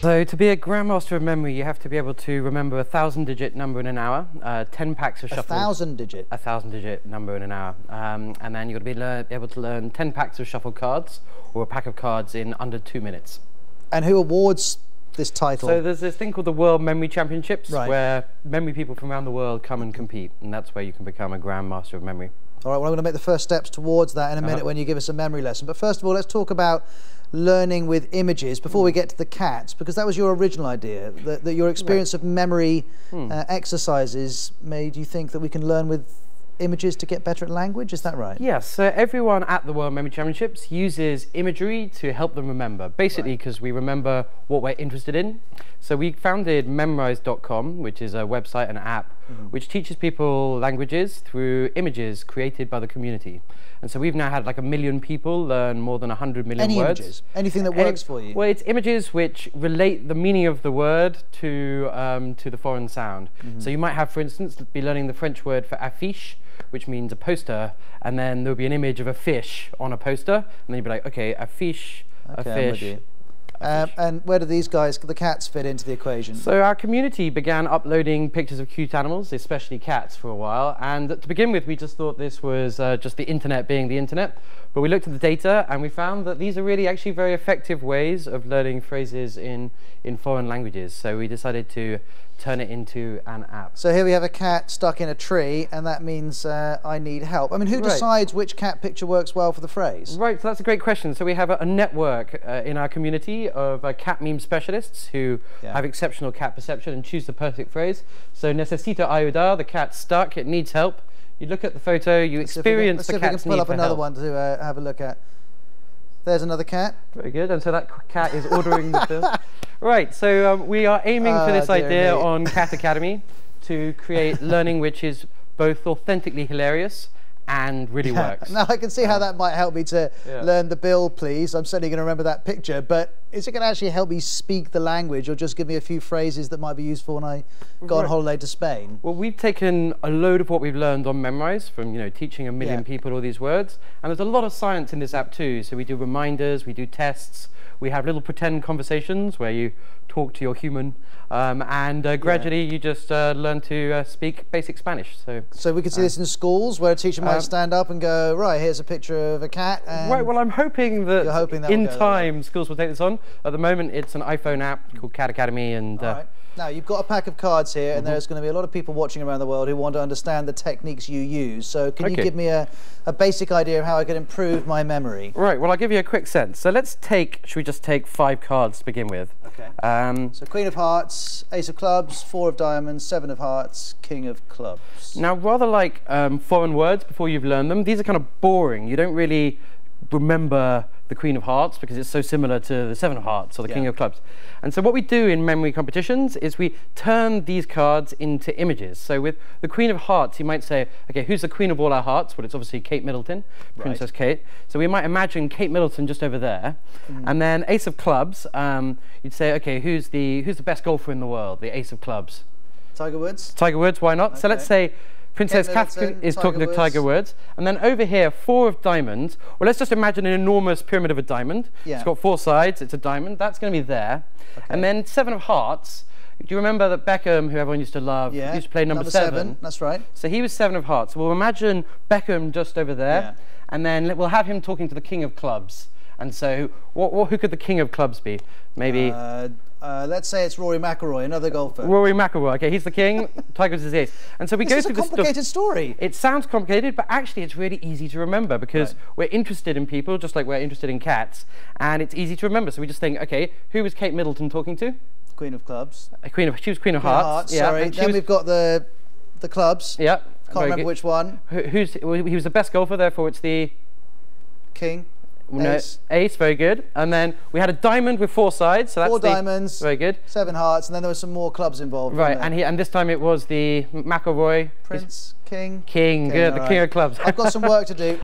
So to be a grandmaster of memory, you have to be able to remember a 1,000-digit number in an hour, 10 packs of shuffle. 1,000-digit? A 1,000-digit number in an hour. And then you've got to be able to learn 10 packs of shuffle cards, or a pack of cards in under 2 minutes. And who awards this title? So there's this thing called the World Memory Championships, right, where memory people from around the world come and compete, and that's where you can become a grandmaster of memory. All right, well, I'm going to make the first steps towards that in a minute when you give us a memory lesson. But first of all, let's talk about learning with images before we get to the cats, because that was your original idea, that your experience of memory exercises made you think that we can learn with images to get better at language. Is that right? Yes, so everyone at the World Memory Championships uses imagery to help them remember, basically because we remember what we're interested in. So we founded Memrise.com, which is a website and app which teaches people languages through images created by the community. And so we've now had like 1 million people learn more than 100 million words. Images? Anything that works for you? Well, it's images which relate the meaning of the word to the foreign sound. So you might have, for instance, be learning the French word for affiche, which means a poster, and then there'll be an image of a fish on a poster, and then you'll be like, okay, a fish, a fish. And where do these guys, the cats, fit into the equation? So our community began uploading pictures of cute animals, especially cats, for a while. And to begin with, we just thought this was just the internet being the internet. But we looked at the data and we found that these are really actually very effective ways of learning phrases in foreign languages. So we decided to turn it into an app. So here we have a cat stuck in a tree, and that means I need help. I mean, who decides which cat picture works well for the phrase? Right, so that's a great question. So we have a network in our community of cat meme specialists who have exceptional cat perception and choose the perfect phrase. So necesito ayudar, the cat's stuck, it needs help. You look at the photo, you experience the cat's need for help. Let's see if we can pull up another one to have a look at. There's another cat. Very good, and so that cat is ordering the bill. Right, so we are aiming for this idea on Cat Academy to create learning which is both authentically hilarious and really works. Now I can see how that might help me to learn the bill, please. I'm certainly going to remember that picture, but is it going to actually help me speak the language, or just give me a few phrases that might be useful when I go on holiday to Spain? Well, we've taken a load of what we've learned on Memrise from, teaching 1 million people all these words, and there's a lot of science in this app too. So we do reminders, we do tests, we have little pretend conversations where you talk to your human, and gradually you just learn to speak basic Spanish. So we could see this in schools where a teacher might stand up and go, right, here's a picture of a cat. And right, well, I'm hoping that in time schools will take this on. At the moment, it's an iPhone app called Cat Academy. And now, you've got a pack of cards here, and there's going to be a lot of people watching around the world who want to understand the techniques you use. So can you give me a basic idea of how I can improve my memory? Right, well, I'll give you a quick sense. So should we just take 5 cards to begin with? Okay. So Queen of Hearts, Ace of Clubs, 4 of Diamonds, 7 of Hearts, King of Clubs. Now, rather like foreign words before you've learned them, these are kind of boring. You don't really remember the Queen of Hearts because it's so similar to the 7 of Hearts or the King of Clubs. And so what we do in memory competitions is we turn these cards into images. So with the Queen of Hearts, you might say, okay, who's the Queen of all our hearts? Well, it's obviously Kate Middleton, Princess Kate. So we might imagine Kate Middleton just over there. And then Ace of Clubs, you'd say, okay, who's the best golfer in the world? The Ace of Clubs. Tiger Woods? Tiger Woods, why not? So let's say Princess Catherine is talking to Tiger Woods. And then over here, 4 of Diamonds. Well, let's just imagine an enormous pyramid of a diamond. It's got 4 sides, it's a diamond. That's going to be there. And then 7 of Hearts. Do you remember that Beckham, who everyone used to love, used to play number 7? That's right. So he was 7 of Hearts. We'll imagine Beckham just over there. And then we'll have him talking to the King of Clubs. And so who could the King of Clubs be? Maybe... let's say it's Rory McIlroy, another golfer. Rory McIlroy, okay, he's the king, Tiger Woods is the ace. And so we go through this is a complicated story. It sounds complicated, but actually it's really easy to remember because we're interested in people just like we're interested in cats, and it's easy to remember. So we just think, okay, who was Kate Middleton talking to? Queen of Clubs. She was Queen of Hearts. Sorry. Then we've got the clubs. Yeah. Can't remember which one. He was the best golfer, therefore it's the... King. No, ace, very good. And then we had a diamond with 4 sides, so that's 4 diamonds, very good. 7 hearts, and then there were some more clubs involved. Right, and this time it was the McIlroy. Prince, King. Good, the King of Clubs. I've got some work to do.